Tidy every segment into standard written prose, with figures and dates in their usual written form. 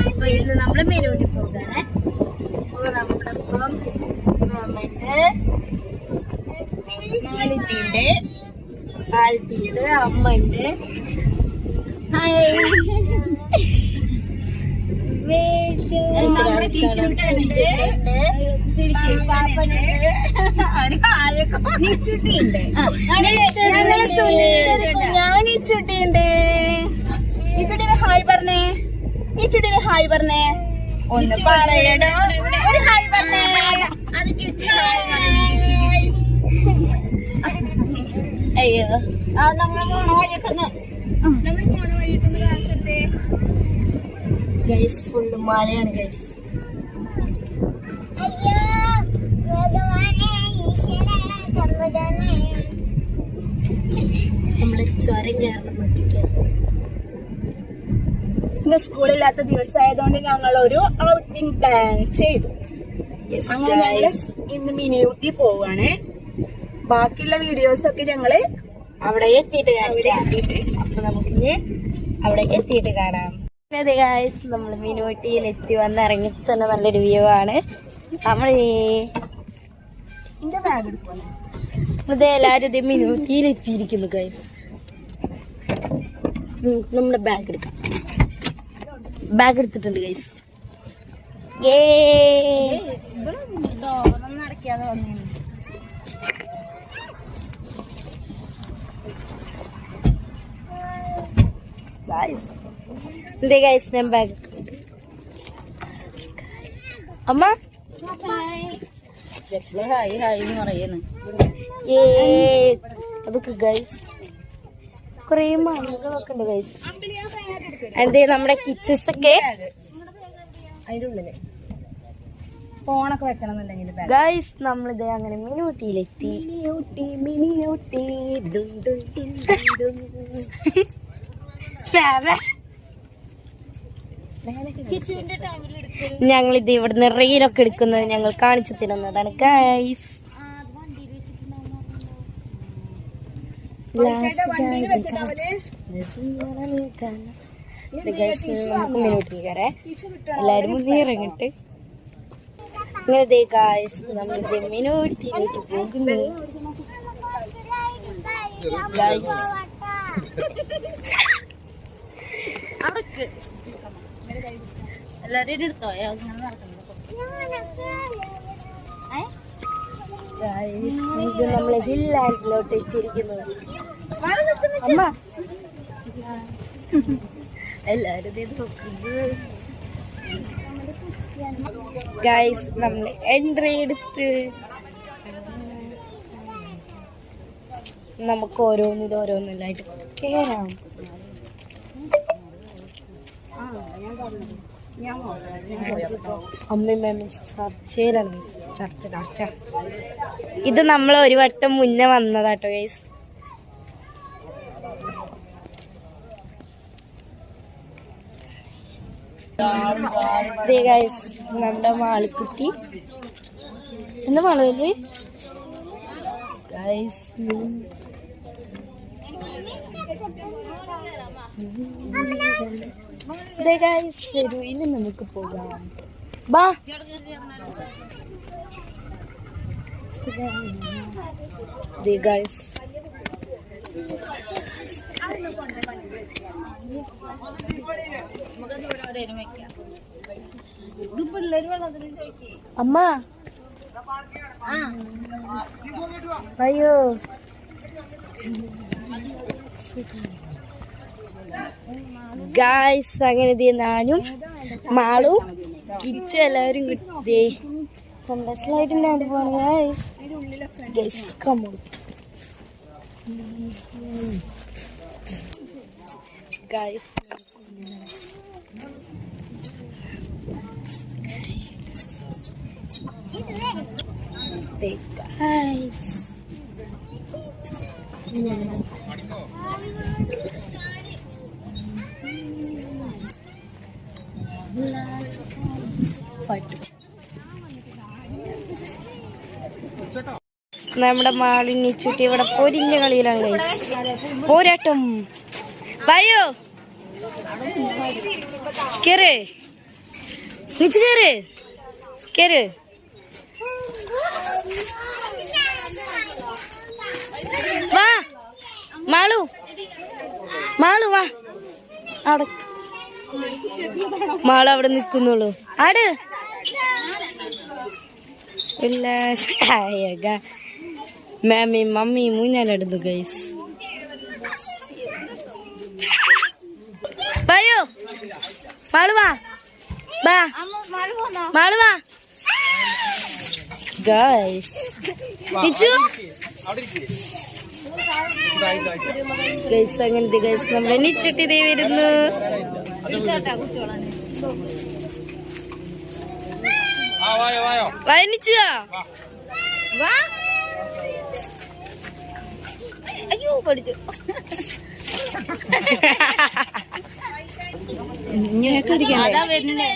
അപ്പൊ ഇന്ന് നമ്മള് മെനുവിന് പോകാണ്. അപ്പൊ നമ്മുടെ ഒപ്പം ആൾത്തിണ്ട് അമ്മ ഉണ്ട്. ഞാൻ ഈ ചുട്ടിയുണ്ട്. ഈ ചുട്ടിന് ഹായ് പറഞ്ഞേ. ഈ ചുട്ടിന് ഹായ് പറഞ്ഞേ. ഒന്ന് പറയണോ? ഒരു ഹായ് പറഞ്ഞേ. അയ്യോ നമ്മള് പോണ വഴിയൊക്കെ കാണിച്ചെടുത്തേ. ഗൈസ് ഫുള്ള് മലയാണ് ഗൈസ്. നമ്മള് ചുരം കയറണം പറ്റിക്കാൻ. ഇന്ന് സ്കൂളില്ലാത്ത ദിവസമായതുകൊണ്ട് ഞങ്ങൾ ഒരു ഔട്ടിംഗ് പ്ലാൻ ചെയ്തു. അങ്ങനെ ഞങ്ങള് ഇന്ന് മിനി ഊട്ടി പോവാണ്. ബാക്കിയുള്ള വീഡിയോസ് ഒക്കെ ഞങ്ങള് അവിടെ എത്തിയിട്ട് അപ്പൊ നമുക്കിനി അവിടെ എത്തിയിട്ട് കാണാം. അതെ ഗായ്സ്, നമ്മള് മിനി ഊട്ടിയിൽ എത്തി വന്നിറങ്ങി തന്നെ നല്ലൊരു വ്യൂ ആണ്. അതെ എല്ലാരും ഇതേ മിനി ഊട്ടിയിൽ എത്തിയിരിക്കുന്നു ഗായ്സ്. നമ്മുടെ ബാഗ് എടുക്കാം. ബാഗ് എടുത്തിട്ടുണ്ട് ഗൈസ്. അടയ്ക്കാതെ വന്നു. എന്തേ ഗൈസ്, ഞാൻ ബാഗ് അമ്മ ഹായ് ഹായ് എന്ന് പറയുന്നു. അതൊക്കെ ഗൈസ് കൊറേ മണികളൊക്കെ ഉണ്ട് ഗൈസ്. എന്തേ നമ്മുടെ കിച്ചസ് ഒക്കെ അതിന്റെ ഉള്ളില് ഫോണൊക്കെ വെക്കണമെന്നുണ്ടെങ്കിൽ ഗൈസ് നമ്മളിത് അങ്ങനെ മിനി ഊട്ടിയിലെത്തി. മിനി ഊട്ടി ഞങ്ങളിത് ഇവിടുന്ന് റീലൊക്കെ എടുക്കുന്നത് ഞങ്ങൾ കാണിച്ചു തരുന്നതാണ് ഗൈസ്. നമുക്ക് മിനിയൂട്ടി കയറേ എല്ലാരും മുന്നേ ഇറങ്ങിട്ട് ഇങ്ങനെ ഗൈസ് നമ്മൾ മിനിയൂട്ടിയിലേക്ക് പോകുന്നു. എല്ലാരും എടുത്തോ നമ്മളെ ഹില്ലാൻഡിലോട്ട് എത്തിയിരിക്കുന്നത്. അമ്മ എല്ലാരും ഗൈസ് നമ്മൾ എൻട്രി എടുത്ത് നമുക്ക് ഓരോന്നിലായിട്ട് കേറാം. അമ്മയും ചർച്ചയിലാണ്. ചർച്ച ഇത് നമ്മൾ ഒരു വട്ടം മുന്നേ വന്നതാട്ടോ ഗൈസ്. ഗൈസ് നമ്മുടെ മാളിക്കുട്ടി എന്താ മാളല്ലേ ഗൈസ്. ഇനി നമുക്ക് പോകാം. ബാ ഗൈസ് അമ്മ അയ്യോ ഗായ്സ് അങ്ങനെ ഞാനും മാളും തിരിച്ചു എല്ലാവരും കിട്ടേ സ്ലൈഡിൻ്റെ ആണ്ട് പോണ ഗൈസ്. കമ്മോൺ ഗൈസ് നമ്മുടെ മാളിനി ചുറ്റി ഇവിടെ പൊരിഞ്ഞ കളിയിലാണ് പോരാട്ടം. ഭയോ കേറ് നിച്ച് കേറ് കേറ്. വാ മാളു മാളു വാ. അവിടെ മാളു അവിടെ നിക്കുന്നുള്ളൂ. ആട് ഇല്ല. മാമി മമ്മി മൂഞ്ഞാലിടുന്നു ഗൈസ്. വായോ മാളു വാ വാ മാളു വാ ഗൈസ്. നിച്ചു ഗൈസ് അങ്ങനത്തെ ഗൈസ് നമ്മുടെ നിച്ചുട്ടി ദേ വരുന്നു. വായനിച്ചു വാ. അയ്യോ പഠിച്ചു. അതാ വരുന്നുണ്ടേ.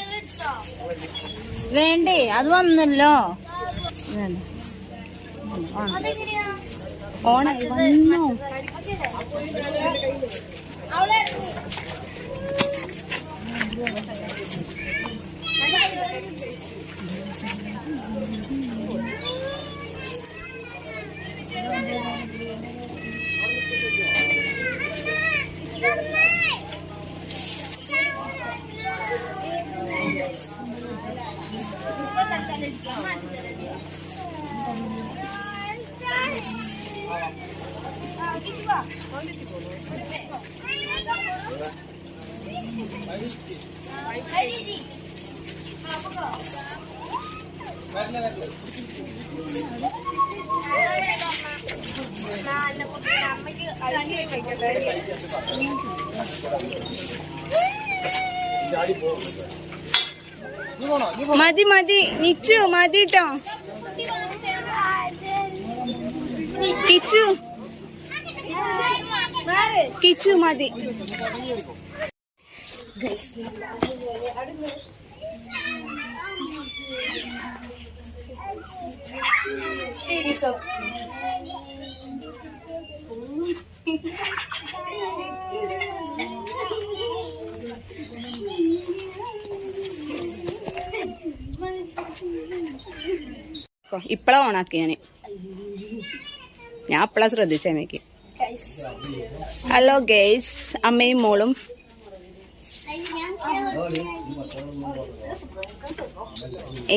വേണ്ടേ അത് വന്നല്ലോ. ഓണായി വന്നോ. മതി മതി നിച്ചു മതി ട്ടോ. കിച്ചു കിച്ചു മതി. ഇപ്പളാ ഓണാക്കി ഞാൻ അപ്പളാ ശ്രദ്ധിച്ചേക്ക്. ഹലോ ഗേസ്, അമ്മയും മോളും.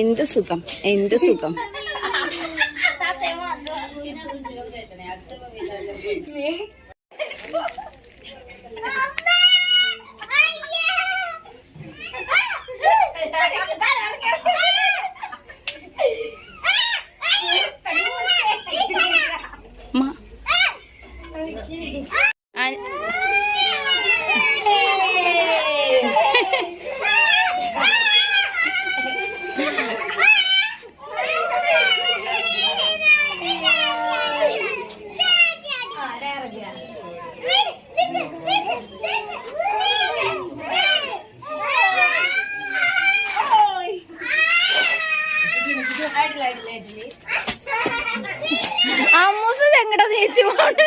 എന്ത് സുഖം എന്ത് സുഖം. അമ്മൂസ് എങ്ങടാ തേച്ചു പോണ്ട്.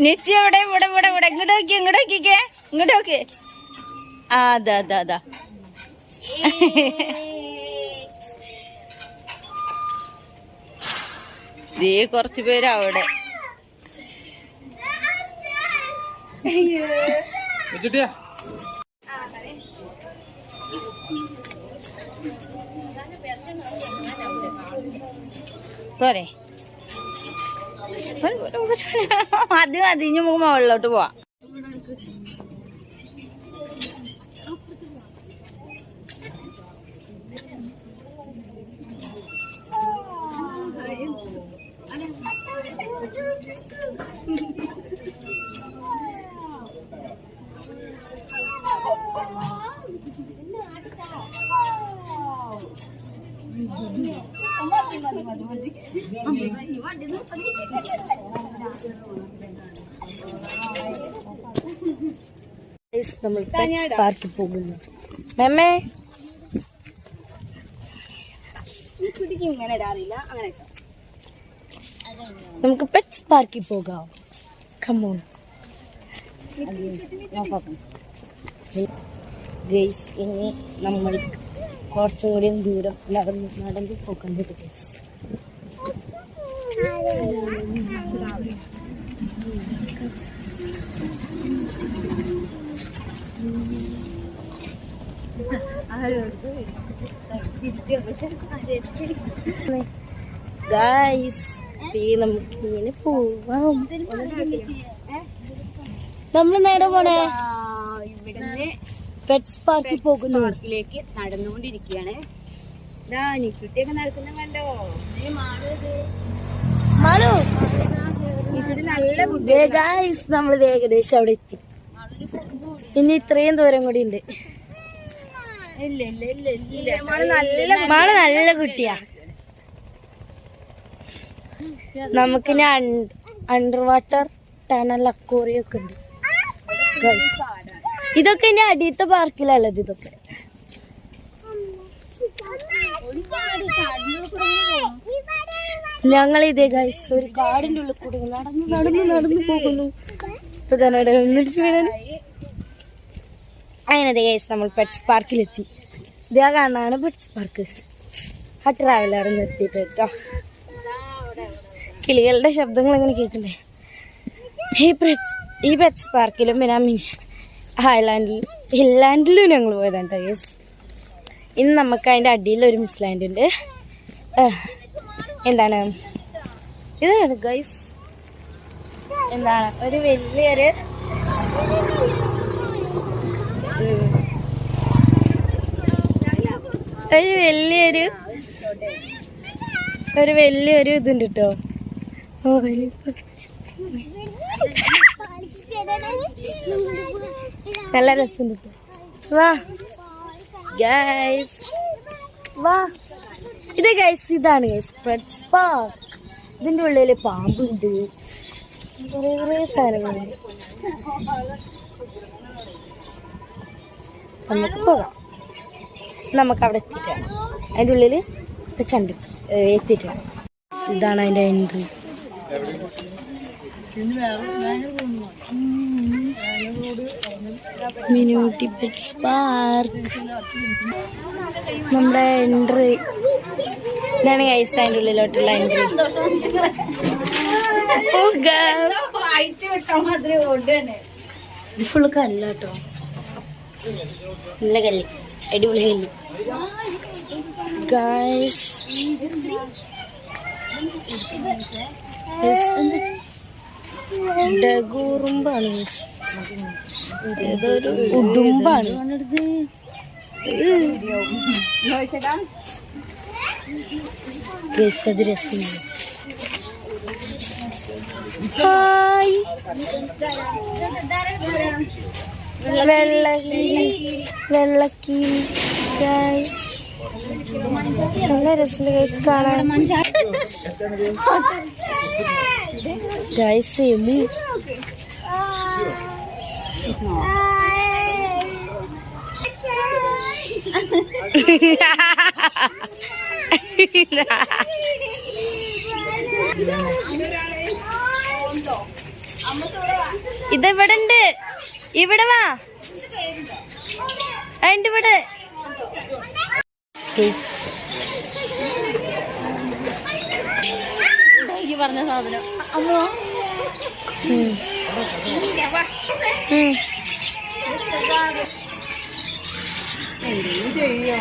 നിശ്ചയം ഇവിടെ ഇവിടെ ഇവിടെ ഇവിടെ ഇങ്ങോട്ട് നോക്കി ഇങ്ങോട്ട് നോക്കിക്കേ ഇങ്ങോട്ട് നോക്കി. അതാ അതാ അതാ ദേ കുറച്ചു പേര് അവിടെ. പോരെ അത് മതി. ഇനി നമുക്ക് മുകളിലോട്ട് പോവാം. നമ്മൾ പാർക്കിൽ പോകുന്നു. മേമേ ഈ ചുട്ടിക്ക് ഇങ്ങനെ ഇടാറില്ല, അങ്ങനെ ഇട്ടോ. നമുക്ക് പെറ്റ്സ് പാർക്കിൽ പോകാം. കമോൺ ഗൈസ്, ഇനി നമ്മൾ കുറച്ചും കൂടി ദൂരം നടന്ന് പോകേണ്ടത് ഗൈസ്. ഗൈസ്, നമുക്ക് ഇങ്ങനെ പോവാം. നമ്മൾ നേരെ പോണേ ഇവിടുന്ന് പെറ്റ്സ് പാർക്കിൽ പോകുന്നു. പാർക്കിലേക്ക് നടന്നുകൊണ്ടിരിക്കുകയാണ്. ഇതാ നിക്കുട്ടിയൊക്കെ നടക്കുന്ന കണ്ടോ? മാളു നിക്കുട്ടി നല്ല ഗൈസ്, നമ്മൾ ഏകദേശം അവിടെ എത്തി. ഇനി ഇത്രയും ദൂരം കൂടി ഉണ്ട്. മാള് നല്ല കുട്ടിയാ. നമുക്കിനി അണ്ടർ വാട്ടർ ടണൽ അക്വേറിയം ഒക്കെ ഉണ്ട്. ഇതൊക്കെ ഇനി അടിയത്തെ പാർക്കിലുള്ളത്. ഇതൊക്കെ ഞങ്ങൾ ഇതേ ഗൈസ് ഒരു കാടിന്റെ ഉള്ളിൽ കൂടി നടന്നു പോകുന്നു. അങ്ങനെ ഗൈസ് നമ്മൾ പെറ്റ്സ് പാർക്കിലെത്തി. ഇതാ കാണാനാണ് പെറ്റ്സ് പാർക്ക്. ആ ട്രാവലർ നിർത്തിയിട്ട് കേട്ടോ. കിളികളുടെ ശബ്ദങ്ങൾ എങ്ങനെ കേൾക്കണ്ടേ. ഈ പെറ്റ്സ് പാർക്കിലും പിന്നെ ഹില്ലാൻഡിലും ഞങ്ങൾ പോയതാണ് കേട്ടോ ഗൈസ്. ഇനി നമുക്ക് അതിൻ്റെ അടിയിൽ ഒരു മിസ് ലാൻഡ് ഉണ്ട്. എന്താണ് ഇതാണ് ഗൈസ്, എന്താണ് ഒരു വലിയൊരു ഇതുണ്ട് കേട്ടോ. നല്ല രസമുണ്ട്. വാ ഗൈസ്, വാ. ഇത് ഗൈസ്, ഇതാണ് ഗൈസ് പെറ്റ്സ് പാർക്ക്. ഇതിന്റെ ഉള്ളില് പാമ്പുണ്ട്, കുറേ സാധനങ്ങളുണ്ട്. നമുക്ക് പോകാം. നമുക്ക് അവിടെ എത്തിയിട്ടാണ് അതിൻ്റെ ഉള്ളിൽ ഇത് എത്തിയിട്ടാണ്. ഇതാണ് അതിൻ്റെ എൻട്രി. മിനിയൂട്ടി പെറ്റ്സ് പാർക്ക് നമ്മുടെ എൻട്രി. ഇതാണ് ഗൈസ് അതിൻ്റെ ഉള്ളിലോട്ടുള്ള എൻട്രി. ഇത് ഫുള്ള് കല്ല കേട്ടോ. നല്ല കല്ല്, അടിപൊളി കല്ല് ഗൈസ്. ഡഗൂറുമ്പാണ് ഗൈസ്, ഏതൊരു ഉടുമ്പാണ്. ഗൈസ് അത് രസമാണ്. ഹായ്, വെള്ളക്കീരി ഗൈസ്, നല്ല രസമുണ്ട് ഗൈസ് കാണാൻ. ഗൈസ് എമു ഇതെവിടെ ഉണ്ട്? ഇവിടെ വാ, അതിൻ്റെ ഇവിടെ പറഞ്ഞ സാധനം. അമ്മോ ചെയ്യോ?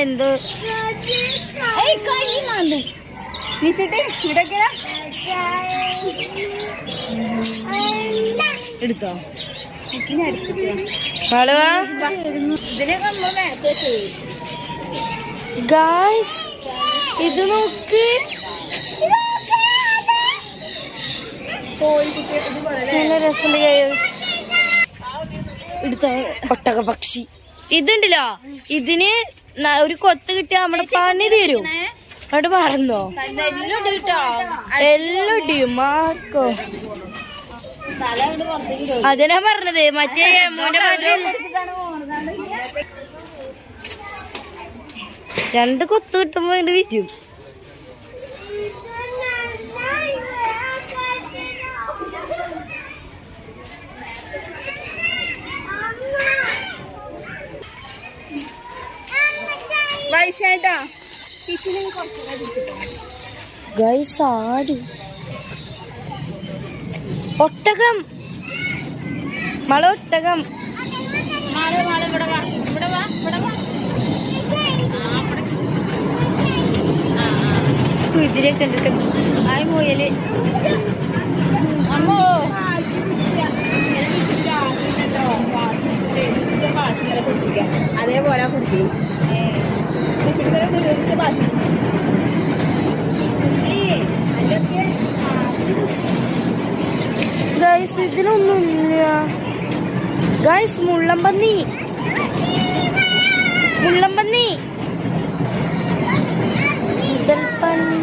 എന്തോ നീ ചുട്ടി ഇവിടൊക്കെ എടുത്തോ ഇതിനെ അടുത്തിട്ട് ഇതിനൊക്കെ നമ്മൾ നേരത്തെ ചെയ്യും. ഗായ്സ് ഇത് നോക്ക് നല്ല രസമുണ്ട് ഗായ്സ്. എടുത്ത ഒട്ടക പക്ഷി ഇതുണ്ടല്ലോ, ഇതിന് ഒരു കൊത്ത് കിട്ടിയാ നമ്മുടെ പണി തരും. അവിടെ മറന്നോ? എല്ലാം ഇടിയും മാർക്കോ. അതിനാ പറഞ്ഞത് മറ്റേ മോന്റെ രണ്ട് കൊത്ത് കിട്ടുമ്പോ ഇത് വിറ്റും. വൈശേട്ടാ ഗൈസ് ആട് ഒട്ടകം മല ഒട്ടകം കുതിരെ കണ്ടിട്ട് മുയല് അമ്മോ അതേപോലെ കുട്ടി ഗൈസ് ഇതിലൊന്നുമില്ല ഗൈസ്. മുള്ളമ്പന്നി മുള്ളമ്പന്നി പന്നി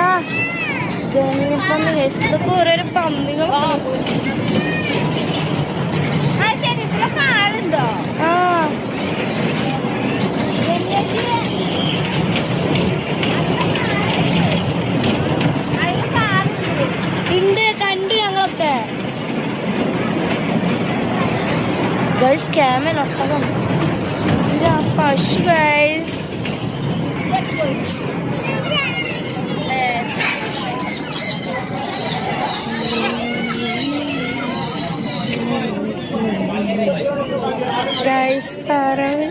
ആ പന്നി ഗൈസ്. ഇതൊക്കെ ഓരോരോ പന്നികളാണ്. ആളുണ്ടോ? ആ ഉണ്ട്, കണ്ട് ഞങ്ങളൊക്കെ. ഗൈസ് ക്യാമൽ ഒട്ടകം പശു ഗൈസ്. ഗൈസ് താറാവ്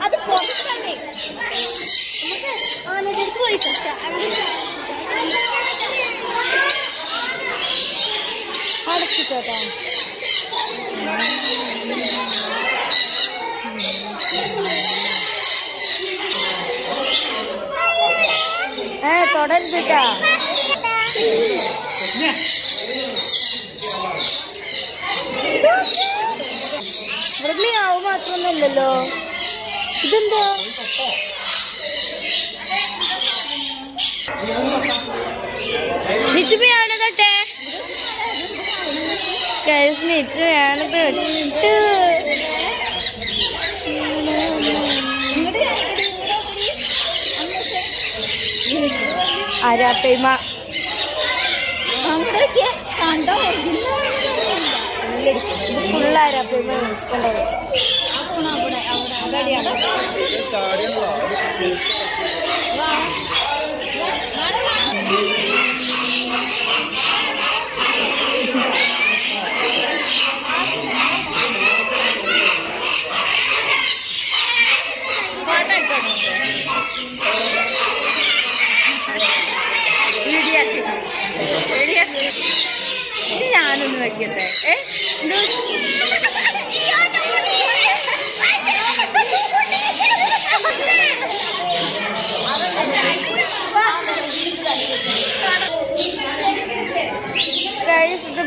അത് പുറത്തല്ലേ ആനന്ദർക്ക് പോയി അടച്ചിട്ടോട്ടാ. തുടരുതിട്ടാ. ഇവിടെ മിയാവ് മാത്രമൊന്നുമല്ലല്ലോ. ഇതെന്താ? നിച്ച് മിയാണ് തട്ടെ നിച്ച് മിയാണ് തൊട്ട്. ആരാപ്പേമ കണ്ടോ ഫുൾ ആരാപ്പേമ കണ്ടോ. ഞാനൊന്ന് വെക്കട്ടെ. ഇത്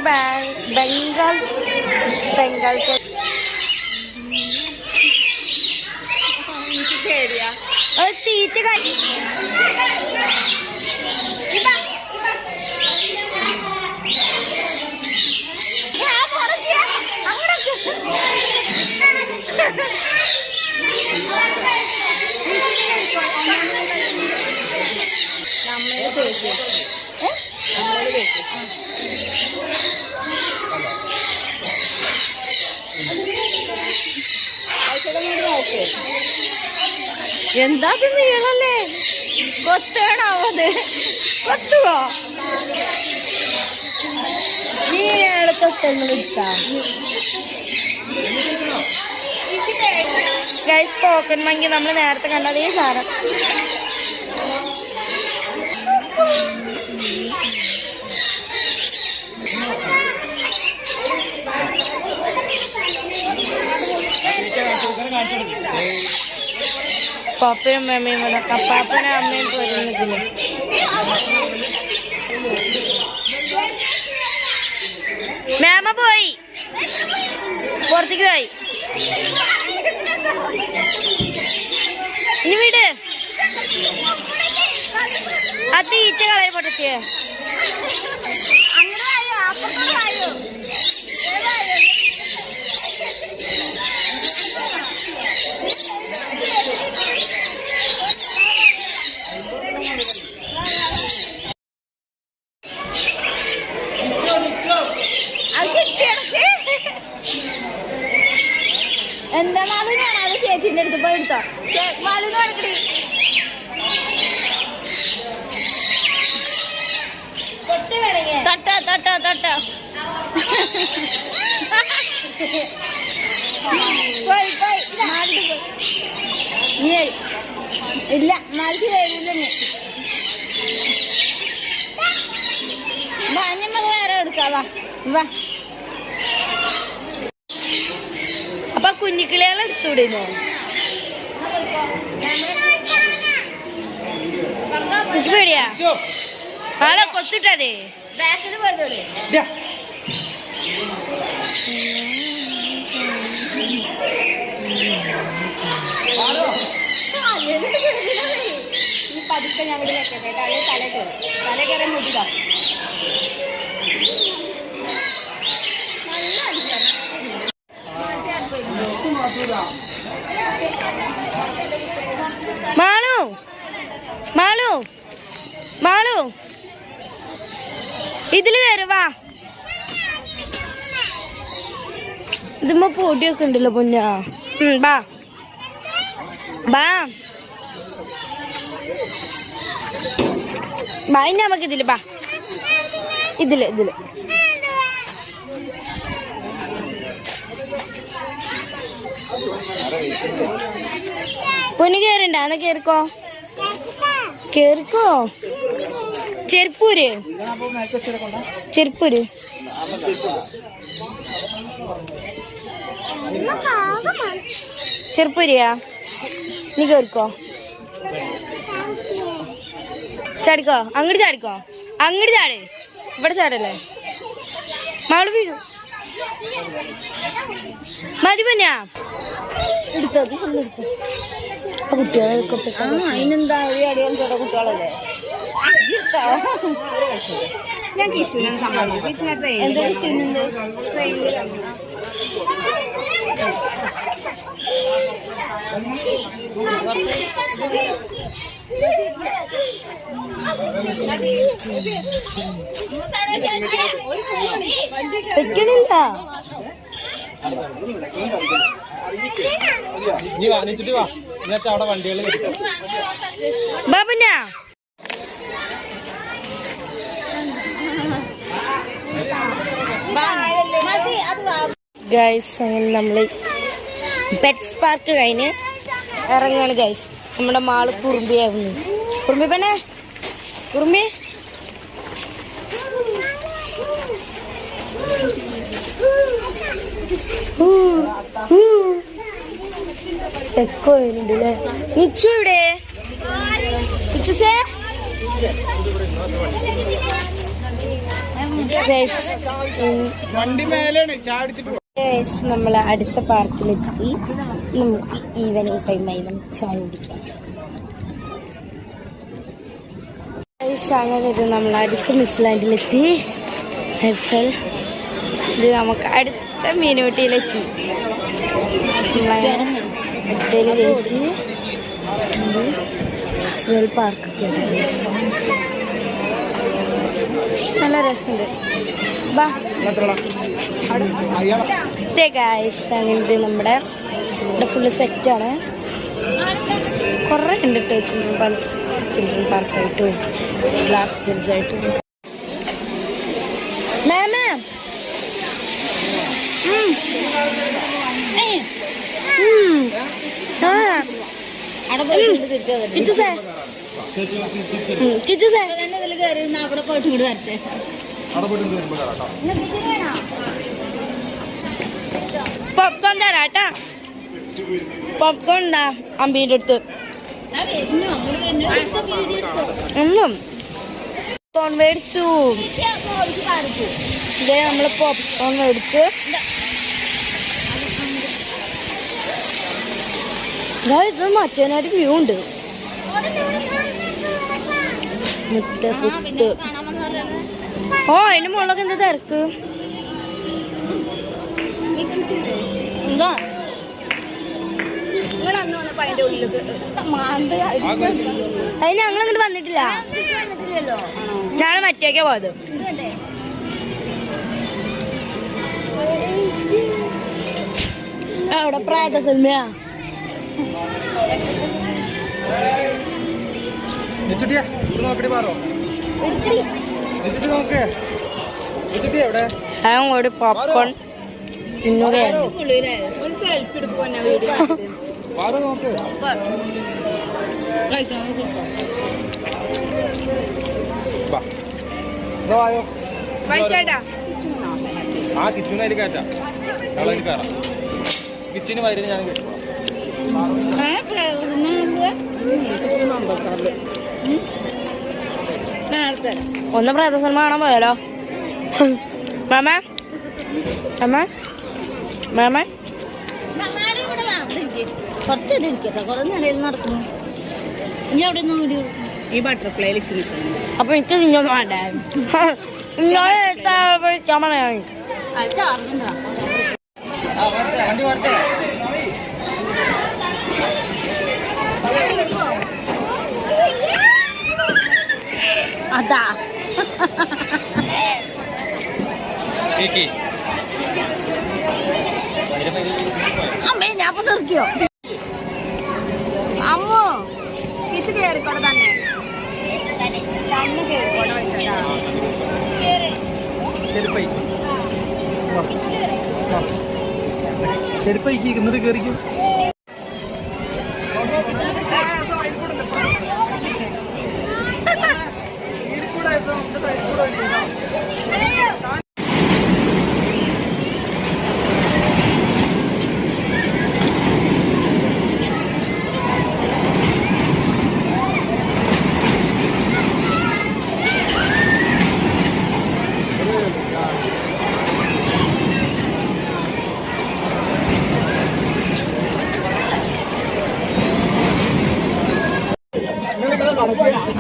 ബംഗാൾ തീറ്റ കഴി. എന്താ നീളല്ലേ? കൊത്തണാവത് കൊത്തുവോ? നീ ഇയാളെ തൊട്ടെന്ന് വിളിക്കാം. ഗൈസ് പോക്കറ്റ് മങ്കി നമ്മൾ നേരത്തെ കണ്ട അതേ സാധനം. പപ്പയും അമ്മയും ഇവിടെ പപ്പാപ്പനും അമ്മയും പോരുന്നില്ല. മാമ പോയി പുറത്തേക്ക് പോയി. ഇനി വീട് ആ തീറ്റ കളയ പൊട്ടത്തിയെ. എന്താ മാളു? ഞാനത് ചേച്ചിന്റെ അടുത്ത് പോയി എടുത്തോ. മാളുന്ന് പറഞ്ഞിട്ട് തൊട്ടോ തൊട്ടോ തൊട്ടോ പോയി പോയി മാളിട്ട് പോയി. ഇല്ല മാളിക്ക് കഴിയില്ല. വാ ഞമ്മക്ക് വേറെ എടുക്കാം. വാ വാ. അപ്പൊ കുഞ്ഞിക്കിളികളെ എടുത്തുവിടുന്നു. പേടിയാ ആളെ കൊത്തിട്ടതേ ബാക്കിൽ പോയതോടെ. ഈ പതുക്കെ ഞാൻ ഇവിടെ വെക്കട്ടെ. തല കയറാൻ മുട്ടില്ല. മാളു മാളു മാളു ഇതില് കയറുവാ. ഇതുമ്പോ പൊടിയൊക്കെ ഉണ്ടല്ലോ പൊന്നാ. ബാ ബാ ബാ. ഇനി നമുക്ക് ഇതില് ബാ. ഇതില് പൊന്ന് കേറണ്ട. എന്നാ കേറിക്കോ കേറിക്കോ. ചെരുപ്പൂര് ചെരുപ്പൂരിയാ. നീ കേറിക്കോ. ചാടിക്കോ. അങ്ങോട്ട് ചാടിക്കോ. അങ്ങോട്ട് ചാട്. ഇവിടെ ചാടല്ലേ. മാള് വീഴു. മതി പൊന്നാ. എടുത്തോ എടുത്തു. കുട്ടികളൊക്കെ അതിനെന്താ ഒരു അടിയാൻ ചോട്ട കുട്ടികളല്ലേ. ഞാൻ കിച്ചുനെ സമ്മാനിച്ചു. വെക്കണില്ല. ബാബുന്നാ ഗൈസ് അങ്ങനെ നമ്മള് പെറ്റ്സ് പാർക്ക് കഴിഞ്ഞ് ഇറങ്ങാണ് ഗൈസ്. നമ്മുടെ മാള് കുറുമ്പിയായിരുന്നു. കുറുമ്പി പെണ്ണേ കുറുമ്പി. എക്കോ വരുന്നുണ്ടല്ലേ. നിച്ചു ഇവിടെ നമ്മള് അടുത്ത പാർക്കിലെത്തി. നമുക്ക് ഈവനിങ് ടൈമായി നമുക്ക് ചായ കുടിക്കാം. അങ്ങനെ ഇത് നമ്മൾ അടുത്ത മിസ്ലാൻഡിലെത്തി. ഇത് നമുക്ക് അടുത്ത മീനുവട്ടിയിലെത്തി. അടുത്തതിലേക്ക് മിസ്ലാൽ പാർക്കൊക്കെ നല്ല രസമുണ്ട്. ബാ ഗൈസ് അങ്ങനത്തെ നമ്മുടെ ഇവിടെ ഫുള്ള് സെറ്റാണ്. കുറേ ഉണ്ട് കേട്ടോ. ചിൽഡ്രൻ പാർക്കായിട്ടും ഗ്ലാസ് ബ്രിഡ്ജായിട്ടും. മാമ കിച്ചൂസേ കിച്ചൂസേ അവിടെ പോയിട്ട് ഇങ്ങോട്ട് വരട്ടെ. പോപ്കോൺ തരാട്ടാ. പോപ്കോൺ ഉണ്ടാ അമ്പീൻ്റെ അടുത്ത് പോപ്കോൺ മേടിച്ചു. ഇതേ നമ്മള് പോപ്കോൺ മേടിച്ച് ഇത് മറ്റേനായിട്ട് വ്യൂ ഉണ്ട്. മുറ്റസുട്ട് ഓ അതിന്റെ മുകളിലൊക്കെ എന്താ തിരക്ക് എന്താ നിങ്ങളന്ന് വന്നപ്പോ അതിന്റെ ഉള്ളിലൊക്കെ അത് ഞങ്ങളിങ്ങോട്ട് വന്നിട്ടില്ല. ഞാൻ മറ്റേക്കാ പോയത്. അവിടെ പ്രായത സിനിമയാ. അങ്ങോട്ട് പോപ്കോൺ തിന്നുകയാണ്. ഒരു സെൽഫി എടുക്കുവാ വീഡിയോ വൈശേട്ടാ ആ കിച്ചൂനായി കയറ്റാം. കിച്ചന് വൈകിട്ട് ഞാൻ കേട്ടോ. ഒന്ന് പ്രേത സിനിമ കാണാൻ പോയാലോ? മാമ മാമ മാമ കുറച്ചേരം ഇരിക്കട്ടെ. കുറെ നേരം നടക്കുന്നു. ഇനി അവിടെ നിന്ന് വീഡിയോ ഈ ബട്ടർഫ്ലൈയിൽ അപ്പൊ എനിക്ക് നിങ്ങൊന്നും വേണ്ട. ക്യാമറയാണ് അത് ചാർജുണ്ടാ. വണ്ടി വരട്ടെ. അതാ അമ്മേ ഞാൻ നിർത്തിയോ അമ്മോ കിച്ച് കയറിക്കോടെ തന്നെ കണ്ണ് കയറിക്കോടെ വെച്ചാ ചെരുപ്പയ്ക്ക് എന്നിട്ട് കയറിക്കും.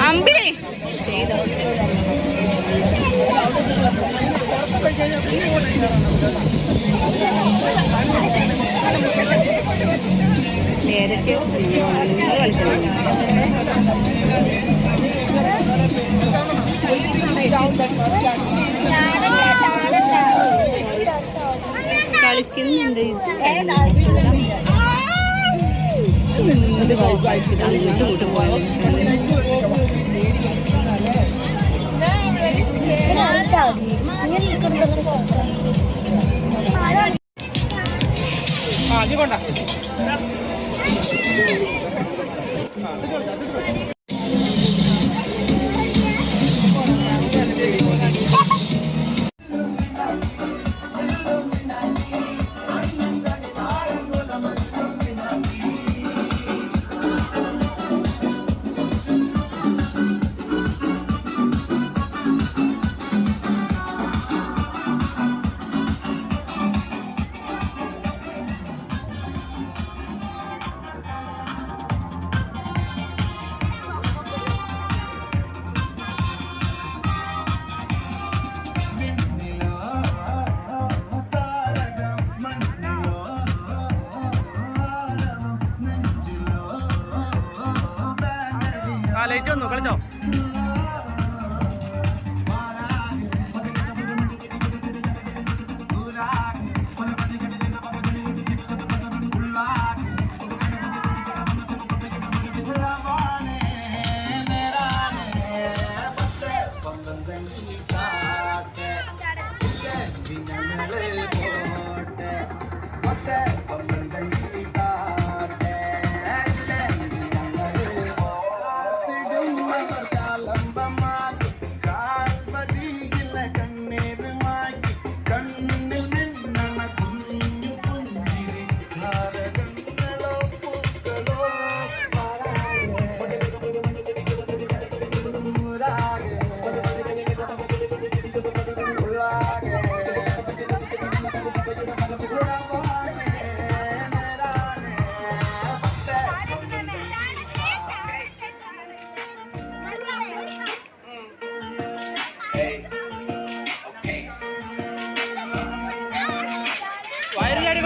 അമ്പിളി ഏതൊക്കെയോ കളിക്കുന്നുണ്ട്.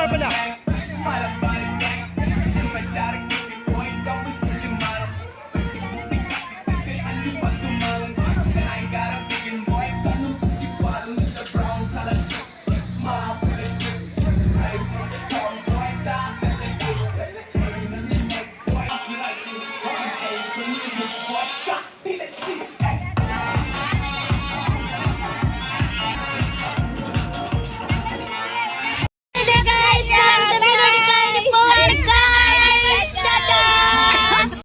കുഴപ്പമില്ല